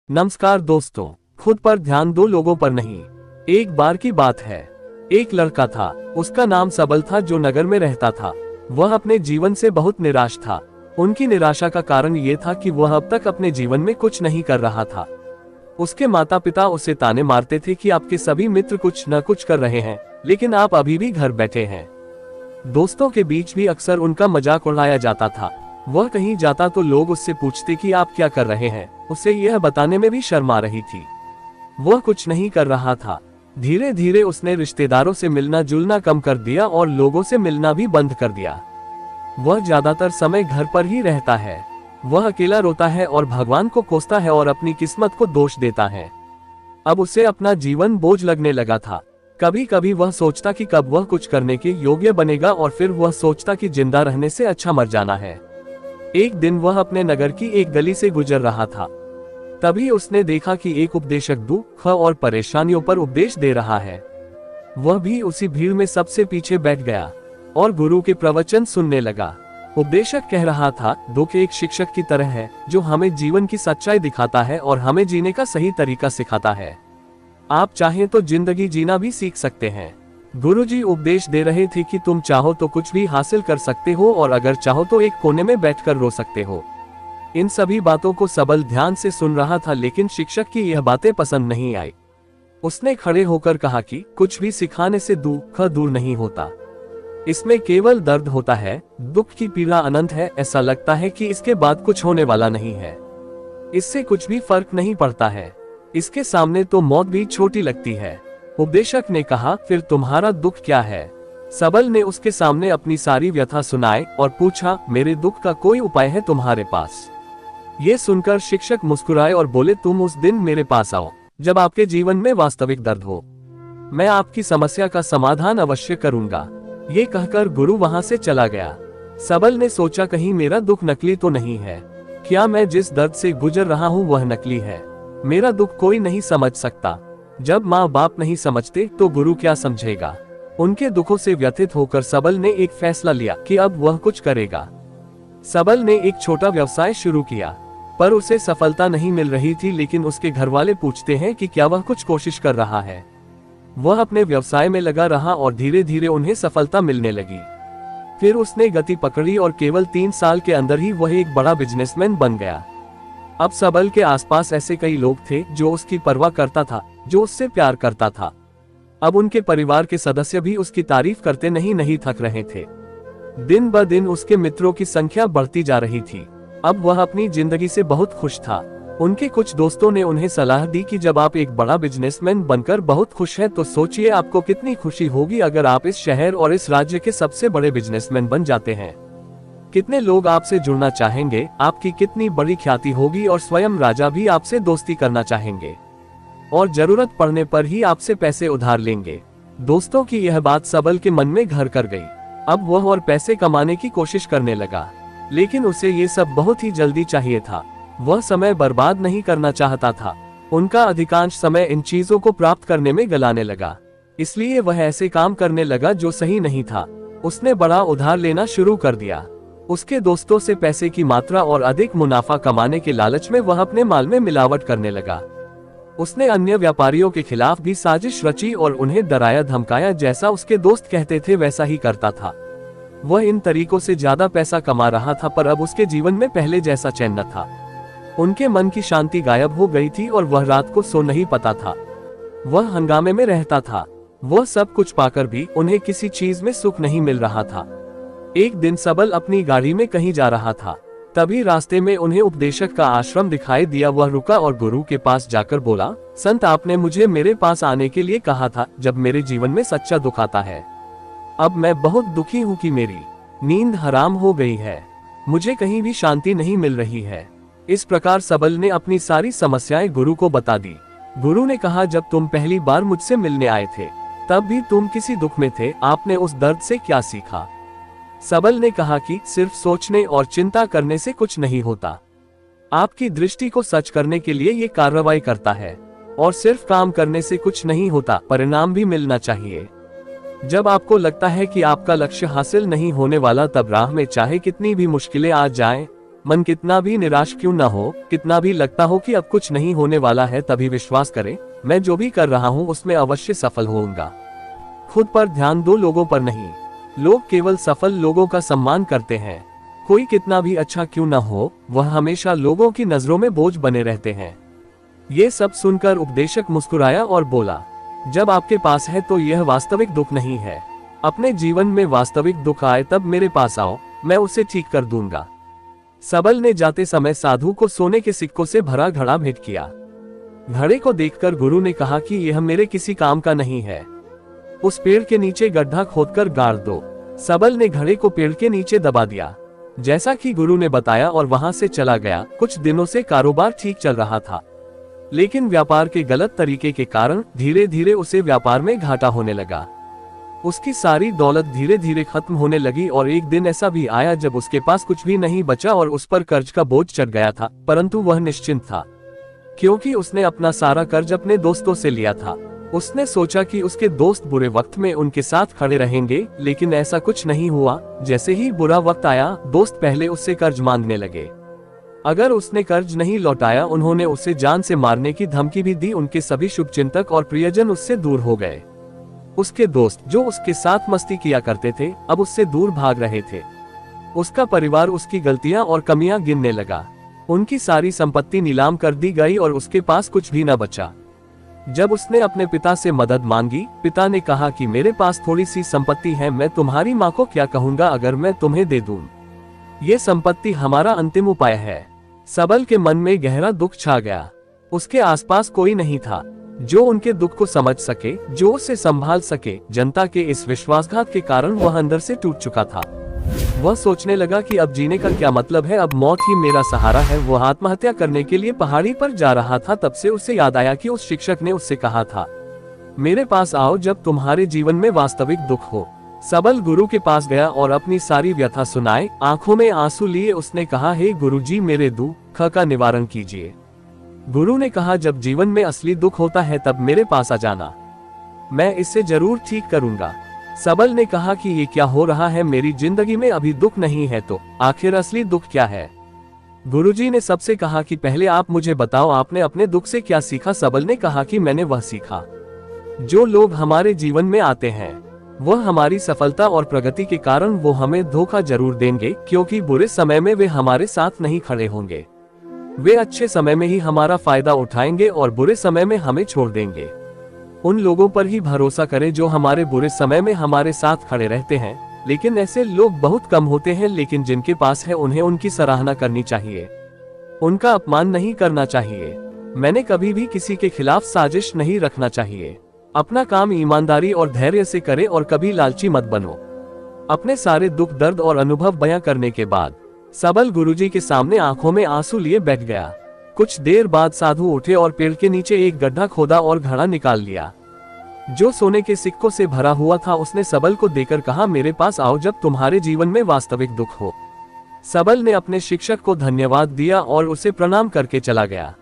नमस्कार दोस्तों, खुद पर ध्यान दो, लोगों पर नहीं। एक बार की बात है, एक लड़का था, उसका नाम सबल था, जो नगर में रहता था। वह अपने जीवन से बहुत निराश था। उनकी निराशा का कारण ये था कि वह अब तक अपने जीवन में कुछ नहीं कर रहा था। उसके माता पिता उसे ताने मारते थे कि आपके सभी मित्र कुछ न कुछ कर रहे हैं, लेकिन आप अभी भी घर बैठे हैं। दोस्तों के बीच भी अक्सर उनका मजाक उड़ाया जाता था। वह कहीं जाता तो लोग उससे पूछते कि आप क्या कर रहे हैं। उसे यह बताने में भी शर्म आ रही थी। वह कुछ नहीं कर रहा था। धीरे धीरे उसने रिश्तेदारों से मिलना जुलना कम कर दिया और लोगों से मिलना भी बंद कर दिया। वह ज्यादातर समय घर पर ही रहता है। वह अकेला रोता है और भगवान को कोसता है और अपनी किस्मत को दोष देता है। अब उसे अपना जीवन बोझ लगने लगा था। कभी कभी वह सोचता कि कब वह कुछ करने के योग्य बनेगा, और फिर वह सोचता कि जिंदा रहने से अच्छा मर जाना है। एक दिन वह अपने नगर की एक गली से गुजर रहा था। तभी उसने देखा कि एक उपदेशक दुख और परेशानियों पर उपदेश दे रहा है। वह भी उसी भीड़ में सबसे पीछे बैठ गया और गुरु के प्रवचन सुनने लगा। उपदेशक कह रहा था, दुख एक शिक्षक की तरह है जो हमें जीवन की सच्चाई दिखाता है और हमें जीने का सही तरीका सिखाता है। आप चाहें तो जिंदगी जीना भी सीख सकते हैं। गुरुजी उपदेश दे रहे थे कि तुम चाहो तो कुछ भी हासिल कर सकते हो, और अगर चाहो तो एक कोने में बैठकर रो सकते हो। इन सभी बातों को सबल ध्यान से सुन रहा था, लेकिन शिक्षक की यह बातें पसंद नहीं आई। उसने खड़े होकर कहा कि कुछ भी सिखाने से दुख दूर नहीं होता, इसमें केवल दर्द होता है। दुख की पीड़ा अनंत है, ऐसा लगता है कि इसके बाद कुछ होने वाला नहीं है। इससे कुछ भी फर्क नहीं पड़ता है, इसके सामने तो मौत भी छोटी लगती है। उपदेशक ने कहा, फिर तुम्हारा दुख क्या है? सबल ने उसके सामने अपनी सारी व्यथा सुनाई और पूछा, मेरे दुख का कोई उपाय है तुम्हारे पास? ये सुनकर शिक्षक मुस्कुराए और बोले, तुम उस दिन मेरे पास आओ जब आपके जीवन में वास्तविक दर्द हो। मैं आपकी समस्या का समाधान अवश्य करूंगा। ये कहकर गुरु वहां से चला गया। सबल ने सोचा, कहीं मेरा दुख नकली तो नहीं है? क्या मैं जिस दर्द से गुजर रहा हूँ वह नकली है? मेरा दुख कोई नहीं समझ सकता। जब माँ बाप नहीं समझते तो गुरु क्या समझेगा? उनके दुखों से व्यथित होकर सबल ने एक फैसला लिया कि अब वह कुछ करेगा। सबल ने एक छोटा व्यवसाय शुरू किया, पर उसे सफलता नहीं मिल रही थी। लेकिन उसके घर वाले पूछते हैं कि क्या वह कुछ कोशिश कर रहा है। वह अपने व्यवसाय में लगा रहा और धीरे धीरे उन्हें सफलता मिलने लगी। फिर उसने गति पकड़ी और केवल 3 साल के अंदर ही वह एक बड़ा बिजनेसमैन बन गया। अब सबल के आसपास ऐसे कई लोग थे जो उसकी परवाह करता था, जो उससे प्यार करता था। अब उनके परिवार के सदस्य भी उसकी तारीफ करते नहीं थक रहे थे। दिन ब दिन उसके मित्रों की संख्या बढ़ती जा रही थी। अब वह अपनी जिंदगी से बहुत खुश था। उनके कुछ दोस्तों ने उन्हें सलाह दी कि जब आप एक बड़ा बिजनेसमैन बनकर बहुत खुश हैं, तो सोचिए आपको कितनी खुशी होगी अगर आप इस शहर और इस राज्य के सबसे बड़े बिजनेसमैन बन जाते हैं। कितने लोग आपसे जुड़ना चाहेंगे, आपकी कितनी बड़ी ख्याति होगी, और स्वयं राजा भी आपसे दोस्ती करना चाहेंगे और जरूरत पड़ने पर ही आपसे पैसे उधार लेंगे। दोस्तों की यह बात सबल के मन में घर कर गई। अब वह और पैसे कमाने की कोशिश करने लगा, लेकिन उसे ये सब बहुत ही जल्दी चाहिए था। वह समय बर्बाद नहीं करना चाहता था। उनका अधिकांश समय इन चीजों को प्राप्त करने में गलाने लगा, इसलिए वह ऐसे काम करने लगा जो सही नहीं था। उसने बड़ा उधार लेना शुरू कर दिया। उसके दोस्तों से पैसे की मात्रा और अधिक मुनाफा कमाने के लालच में वह अपने माल में मिलावट करने लगा। उसने अन्य व्यापारियों के खिलाफ भी साजिश रची और उन्हें डराया धमकाया। जैसा उसके दोस्त कहते थे वैसा ही करता था। वह इन तरीकों से ज्यादा पैसा कमा रहा था, पर अब उसके जीवन में पहले जैसा चैन न था। उनके मन की शांति गायब हो गई थी और वह रात को सो नहीं पाता था। वह हंगामे में रहता था। वह सब कुछ पाकर भी उन्हें किसी चीज में सुख नहीं मिल रहा था। एक दिन सबल अपनी गाड़ी में कहीं जा रहा था। तभी रास्ते में उन्हें उपदेशक का आश्रम दिखाई दिया। वह रुका और गुरु के पास जाकर बोला, संत, आपने मुझे मेरे पास आने के लिए कहा था जब मेरे जीवन में सच्चा दुख आता है। अब मैं बहुत दुखी हूँ कि मेरी नींद हराम हो गई है। मुझे कहीं भी शांति नहीं मिल रही है। इस प्रकार सबल ने अपनी सारी समस्याएं गुरु को बता दी। गुरु ने कहा, जब तुम पहली बार मुझसे मिलने आए थे तब भी तुम किसी दुख में थे। आपने उस दर्द से क्या सीखा? सबल ने कहा कि सिर्फ सोचने और चिंता करने से कुछ नहीं होता। आपकी दृष्टि को सच करने के लिए ये कार्रवाई करता है, और सिर्फ काम करने से कुछ नहीं होता, परिणाम भी मिलना चाहिए। जब आपको लगता है कि आपका लक्ष्य हासिल नहीं होने वाला, तब राह में चाहे कितनी भी मुश्किलें आ जाएं, मन कितना भी निराश क्यों न हो, कितना भी लगता हो कि अब कुछ नहीं होने वाला है, तभी विश्वास करें, मैं जो भी कर रहा हूँ उसमें अवश्य सफल होऊंगा। खुद पर ध्यान दो, लोगों पर नहीं। लोग केवल सफल लोगों का सम्मान करते हैं। कोई कितना भी अच्छा क्यों न हो, वह हमेशा लोगों की नजरों में बोझ बने रहते हैं। ये सब सुनकर उपदेशक मुस्कुराया और बोला, जब आपके पास है तो यह वास्तविक दुख नहीं है। अपने जीवन में वास्तविक दुख आए तब मेरे पास आओ, मैं उसे ठीक कर दूंगा। सबल ने जाते समय साधु को सोने के सिक्कों से भरा घड़ा भेंट किया। घड़े को देखकर गुरु ने कहा कि यह मेरे किसी काम का नहीं है, उस पेड़ के नीचे गड्ढा खोदकर गाड़ दो। सबल ने घड़े को पेड़ के नीचे दबा दिया, जैसा कि गुरु ने बताया, और वहां से चला गया। कुछ दिनों से कारोबार ठीक चल रहा था, लेकिन व्यापार के गलत तरीके के कारण धीरे धीरे उसे व्यापार में घाटा होने लगा। उसकी सारी दौलत धीरे धीरे खत्म होने लगी और एक दिन ऐसा भी आया जब उसके पास कुछ भी नहीं बचा और उस पर कर्ज का बोझ चढ़ गया था, परंतु वह निश्चिंत था, क्योंकि उसने अपना सारा कर्ज अपने दोस्तों से लिया था। उसने सोचा कि उसके दोस्त बुरे वक्त में उनके साथ खड़े रहेंगे, लेकिन ऐसा कुछ नहीं हुआ। जैसे ही बुरा वक्त आया, दोस्त पहले उससे कर्ज मांगने लगे। अगर उसने कर्ज नहीं लौटाया, उन्होंने उसे जान से मारने की धमकी भी दी। उनके सभी शुभचिंतक और प्रियजन उससे दूर हो गए। उसके दोस्त जो उसके साथ मस्ती किया करते थे, अब उससे दूर भाग रहे थे। उसका परिवार उसकी गलतियां और कमियां गिनने लगा। उनकी सारी संपत्ति नीलाम कर दी गई और उसके पास कुछ भी न बचा। जब उसने अपने पिता से मदद मांगी, पिता ने कहा कि मेरे पास थोड़ी सी संपत्ति है, मैं तुम्हारी माँ को क्या कहूँगा अगर मैं तुम्हें दे दूं? ये संपत्ति हमारा अंतिम उपाय है। सबल के मन में गहरा दुख छा गया। उसके आसपास कोई नहीं था जो उनके दुख को समझ सके, जो उसे संभाल सके। जनता के इस विश्वासघात के कारण वह अंदर से टूट चुका था। वह सोचने लगा कि अब जीने का क्या मतलब है, अब मौत ही मेरा सहारा है। वह आत्महत्या करने के लिए पहाड़ी पर जा रहा था, तब से उसे याद आया कि उस शिक्षक ने उससे कहा था, मेरे पास आओ जब तुम्हारे जीवन में वास्तविक दुख हो। सबल गुरु के पास गया और अपनी सारी व्यथा सुनाए। आंखों में आंसू लिए उसने कहा, हे गुरुजी, मेरे दुख का निवारण कीजिए। गुरु ने कहा, जब जीवन में असली दुख होता है तब मेरे पास आ जाना, मैं इसे जरूर ठीक करूंगा। सबल ने कहा कि ये क्या हो रहा है, मेरी जिंदगी में अभी दुख नहीं है तो आखिर असली दुख क्या है? गुरुजी ने सबसे कहा कि पहले आप मुझे बताओ, आपने अपने दुख से क्या सीखा? सबल ने कहा कि मैंने वह सीखा, जो लोग हमारे जीवन में आते हैं वह हमारी सफलता और प्रगति के कारण वो हमें धोखा जरूर देंगे, क्योंकि बुरे समय में वे हमारे साथ नहीं खड़े होंगे। वे अच्छे समय में ही हमारा फायदा उठाएंगे और बुरे समय में हमें छोड़ देंगे। उन लोगों पर ही भरोसा करें जो हमारे बुरे समय में हमारे साथ खड़े रहते हैं, लेकिन ऐसे लोग बहुत कम होते हैं। लेकिन जिनके पास है उन्हें उनकी सराहना करनी चाहिए, उनका अपमान नहीं करना चाहिए। मैंने कभी भी किसी के खिलाफ साजिश नहीं रखना चाहिए। अपना काम ईमानदारी और धैर्य से करें और कभी लालची मत बनो। अपने सारे दुख दर्द और अनुभव बयां करने के बाद सबल गुरुजी के सामने आंखों में आंसू लिए बैठ गया। कुछ देर बाद साधु उठे और पेड़ के नीचे एक गड्ढा खोदा और घड़ा निकाल लिया जो सोने के सिक्कों से भरा हुआ था। उसने सबल को देकर कहा, मेरे पास आओ जब तुम्हारे जीवन में वास्तविक दुख हो। सबल ने अपने शिक्षक को धन्यवाद दिया और उसे प्रणाम करके चला गया।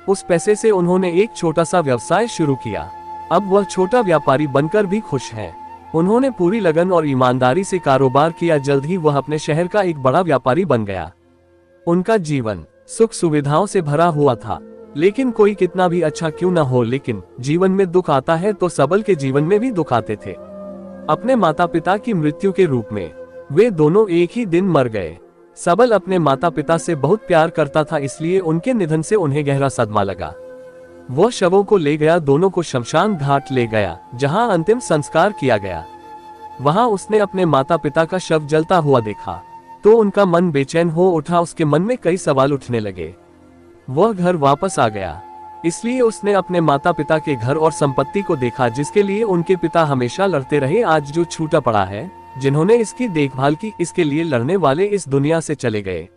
उस पैसे से उन्होंने एक छोटा सा व्यवसाय शुरू किया। अब वह छोटा व्यापारी बनकर भी खुश है। उन्होंने पूरी लगन और ईमानदारी से कारोबार किया। जल्द ही वह अपने शहर का एक बड़ा व्यापारी बन गया। उनका जीवन सुख सुविधाओं से भरा हुआ था। लेकिन कोई कितना भी अच्छा क्यों न हो, लेकिन जीवन में दुख आता है तो सबल के जीवन में भी दुख आते थे। अपने माता पिता की मृत्यु के रूप में वे दोनों एक ही दिन मर गए। सबल अपने माता पिता से बहुत प्यार करता था, इसलिए उनके निधन से उन्हें गहरा सदमा लगा। वह शवों को ले गया, दोनों को शमशान घाट ले गया जहां अंतिम संस्कार किया गया। वहां उसने अपने माता पिता का शव जलता हुआ देखा तो उनका मन बेचैन हो उठा। उसके मन में कई सवाल उठने लगे। वह घर वापस आ गया, इसलिए उसने अपने माता पिता के घर और संपत्ति को देखा जिसके लिए उनके पिता हमेशा लड़ते रहे। आज जो छूटा पड़ा है, जिन्होंने इसकी देखभाल की, इसके लिए लड़ने वाले इस दुनिया से चले गए।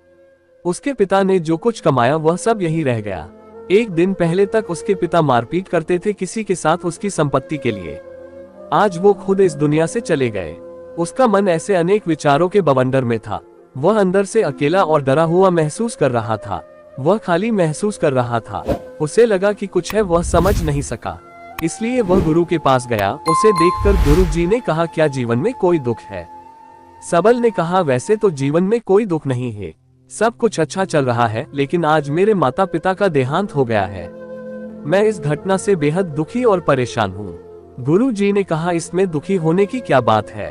उसके पिता ने जो कुछ कमाया वह सब यही रह गया। एक दिन पहले तक उसके पिता मारपीट करते थे किसी के साथ उसकी संपत्ति के लिए। आज वो खुद इस दुनिया से चले गए। उसका मन ऐसे अनेक विचारों के बवंडर में था। वह अंदर से अकेला और डरा हुआ महसूस कर रहा था। वह खाली महसूस कर रहा था। उसे लगा कि कुछ है, वह समझ नहीं सका, इसलिए वह गुरु के पास गया। उसे देखकर गुरु जी ने कहा, क्या जीवन में कोई दुख है? सबल ने कहा, वैसे तो जीवन में कोई दुख नहीं है, सब कुछ अच्छा चल रहा है, लेकिन आज मेरे माता पिता का देहांत हो गया है। मैं इस घटना से बेहद दुखी और परेशान हूँ। गुरु जी ने कहा, इसमें दुखी होने की क्या बात है।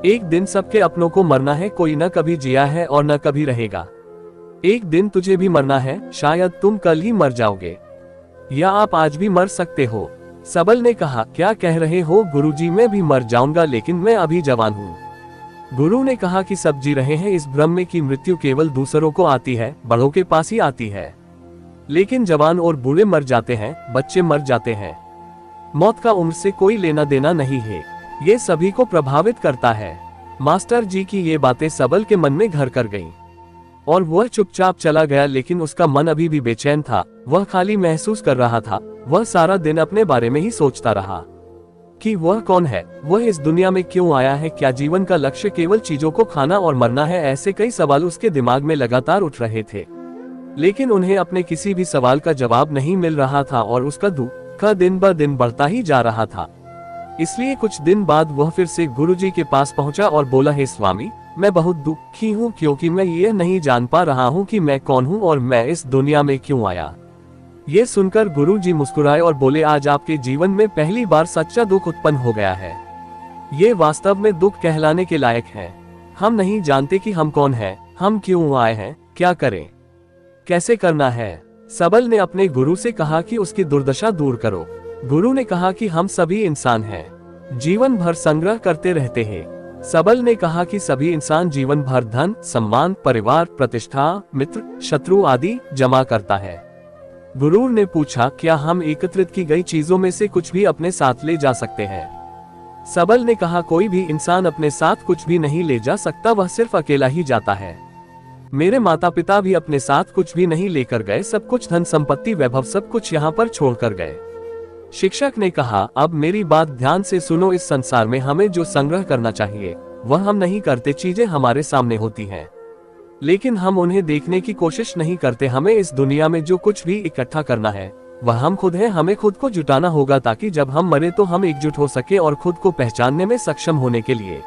एक दिन सबके अपनों को मरना है, कोई न कभी जिया है और न कभी रहेगा। एक दिन तुझे भी मरना है, शायद तुम कल ही मर जाओगे या आप आज भी मर सकते हो। सबल ने कहा, क्या कह रहे हो गुरुजी, मैं भी मर जाऊंगा, लेकिन मैं अभी जवान हूँ। गुरु ने कहा कि सब जी रहे हैं इस भ्रम में कि मृत्यु केवल दूसरों को आती है, बड़ों के पास ही आती है। लेकिन जवान और बूढ़े मर जाते हैं, बच्चे मर जाते हैं। मौत का उम्र से कोई लेना देना नहीं है, ये सभी को प्रभावित करता है। मास्टर जी की ये बातें सबल के मन में घर कर गईं और वह चुपचाप चला गया, लेकिन उसका मन अभी भी बेचैन था। वह खाली महसूस कर रहा था। वह सारा दिन अपने बारे में ही सोचता रहा कि वह कौन है, वह इस दुनिया में क्यों आया है, क्या जीवन का लक्ष्य केवल चीजों को खाना और मरना है। ऐसे कई सवाल उसके दिमाग में लगातार उठ रहे थे, लेकिन उन्हें अपने किसी भी सवाल का जवाब नहीं मिल रहा था और उसका दुख दिन ब दिन बढ़ता ही जा रहा था। इसलिए कुछ दिन बाद वह फिर से गुरुजी के पास पहुंचा और बोला, हे स्वामी, मैं बहुत दुखी हूँ क्योंकि मैं ये नहीं जान पा रहा हूँ कि मैं कौन हूँ और मैं इस दुनिया में क्यों आया। ये सुनकर गुरुजी मुस्कुराए और बोले, आज आपके जीवन में पहली बार सच्चा दुख उत्पन्न हो गया है। ये वास्तव में दुख कहलाने के लायक है। हम नहीं जानते कि हम कौन हैं, हम क्यों आए हैं, क्या करें, कैसे करना है। सबल ने अपने गुरु से कहा कि उसकी दुर्दशा दूर करो। गुरु ने कहा कि हम सभी इंसान हैं, जीवन भर संग्रह करते रहते हैं। सबल ने कहा कि सभी इंसान जीवन भर धन, सम्मान, परिवार, प्रतिष्ठा, मित्र, शत्रु आदि जमा करता है। गुरु ने पूछा, क्या हम एकत्रित की गई चीजों में से कुछ भी अपने साथ ले जा सकते हैं। सबल ने कहा, कोई भी इंसान अपने साथ कुछ भी नहीं ले जा सकता, वह सिर्फ अकेला ही जाता है। मेरे माता पिता भी अपने साथ कुछ भी नहीं लेकर गए, सब कुछ धन संपत्ति वैभव सब कुछ यहाँ पर छोड़कर गए। शिक्षक ने कहा, अब मेरी बात ध्यान से सुनो, इस संसार में हमें जो संग्रह करना चाहिए वह हम नहीं करते। चीजें हमारे सामने होती हैं, लेकिन हम उन्हें देखने की कोशिश नहीं करते। हमें इस दुनिया में जो कुछ भी इकट्ठा करना है वह हम खुद हैं। हमें खुद को जुटाना होगा ताकि जब हम मरे तो हम एकजुट हो सके और खुद को पहचानने में सक्षम होने के लिए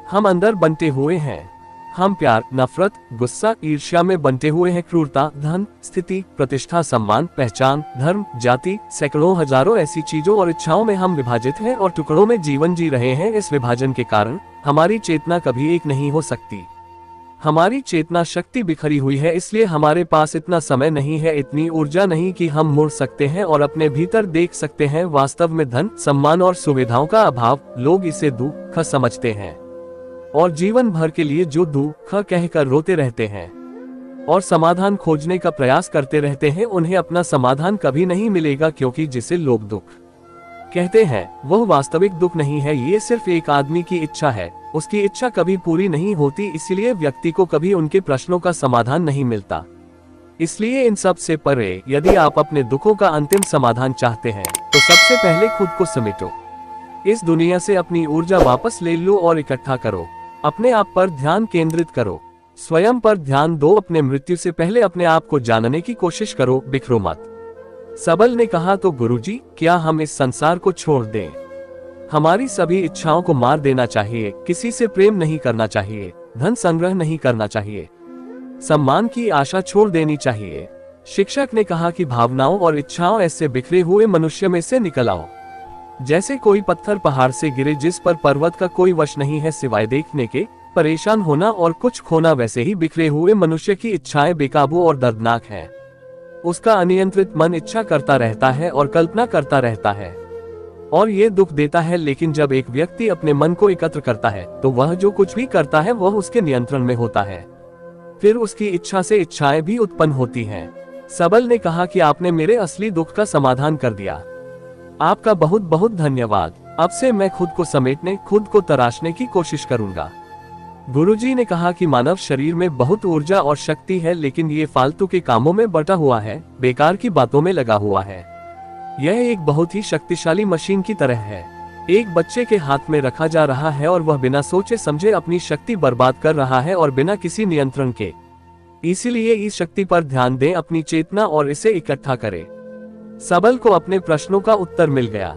हम अंदर बंटे हुए हैं। हम प्यार, नफरत, गुस्सा, ईर्ष्या में बंटे हुए हैं। क्रूरता, धन, स्थिति, प्रतिष्ठा, सम्मान, पहचान, धर्म, जाति, सैकड़ों हजारों ऐसी चीजों और इच्छाओं में हम विभाजित हैं और टुकड़ों में जीवन जी रहे हैं। इस विभाजन के कारण हमारी चेतना कभी एक नहीं हो सकती। हमारी चेतना शक्ति बिखरी हुई है, इसलिए हमारे पास इतना समय नहीं है, इतनी ऊर्जा नहीं कि हम मुड़ सकते हैं और अपने भीतर देख सकते हैं। वास्तव में धन, सम्मान और सुविधाओं का अभाव, लोग इसे दुख समझते हैं और जीवन भर के लिए जो दुख कहकर रोते रहते हैं और समाधान खोजने का प्रयास करते रहते हैं, उन्हें अपना समाधान कभी नहीं मिलेगा, क्योंकि जिसे लोग दुख कहते हैं वह वास्तविक दुख नहीं है। ये सिर्फ एक आदमी की इच्छा है, उसकी इच्छा कभी पूरी नहीं होती, इसलिए व्यक्ति को कभी उनके प्रश्नों का समाधान नहीं मिलता। इसलिए इन सब से परे, यदि आप अपने दुखों का अंतिम समाधान चाहते हैं तो सबसे पहले खुद को समेटो। इस दुनिया से अपनी ऊर्जा वापस ले लो और इकट्ठा करो। अपने आप पर ध्यान केंद्रित करो, स्वयं पर ध्यान दो। अपने मृत्यु से पहले अपने आप को जानने की कोशिश करो, बिखरो मत। सबल ने कहा, तो गुरुजी, क्या हम इस संसार को छोड़ दें? हमारी सभी इच्छाओं को मार देना चाहिए, किसी से प्रेम नहीं करना चाहिए, धन संग्रह नहीं करना चाहिए, सम्मान की आशा छोड़ देनी चाहिए। शिक्षक ने कहा कि भावनाओं और इच्छाओं ऐसे बिखरे हुए मनुष्य में से निकल आओ, जैसे कोई पत्थर पहाड़ से गिरे जिस पर पर्वत का कोई वश नहीं है सिवाय देखने के। परेशान होना और कुछ खोना, वैसे ही बिखरे हुए मनुष्य की इच्छाएं बेकाबू और दर्दनाक हैं। उसका अनियंत्रित मन इच्छा करता रहता है और कल्पना करता रहता है और ये दुख देता है। लेकिन जब एक व्यक्ति अपने मन को एकत्र करता है तो वह जो कुछ भी करता है वह उसके नियंत्रण में होता है। फिर उसकी इच्छा से इच्छाएं भी उत्पन्न होती हैं। सबल ने कहा कि आपने मेरे असली दुख का समाधान कर दिया, आपका बहुत बहुत धन्यवाद। अब से मैं खुद को समेटने, खुद को तराशने की कोशिश करूंगा। गुरुजी ने कहा कि मानव शरीर में बहुत ऊर्जा और शक्ति है, लेकिन ये फालतू के कामों में बटा हुआ है, बेकार की बातों में लगा हुआ है। यह एक बहुत ही शक्तिशाली मशीन की तरह है, एक बच्चे के हाथ में रखा जा रहा है और वह बिना सोचे समझे अपनी शक्ति बर्बाद कर रहा है और बिना किसी नियंत्रण के। इसीलिए इस शक्ति पर ध्यान दें, अपनी चेतना, और इसे इकट्ठा करें। सबल को अपने प्रश्नों का उत्तर मिल गया।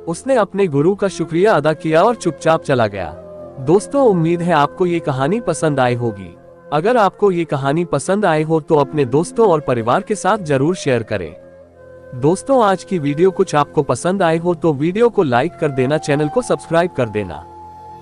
उसने अपने गुरु का शुक्रिया अदा किया और चुपचाप चला गया। दोस्तों, उम्मीद है आपको ये कहानी पसंद आई होगी। अगर आपको ये कहानी पसंद आए हो तो अपने दोस्तों और परिवार के साथ जरूर शेयर करें। दोस्तों, आज की वीडियो कुछ आपको पसंद आए हो तो वीडियो को लाइक कर देना, चैनल को सब्सक्राइब कर देना।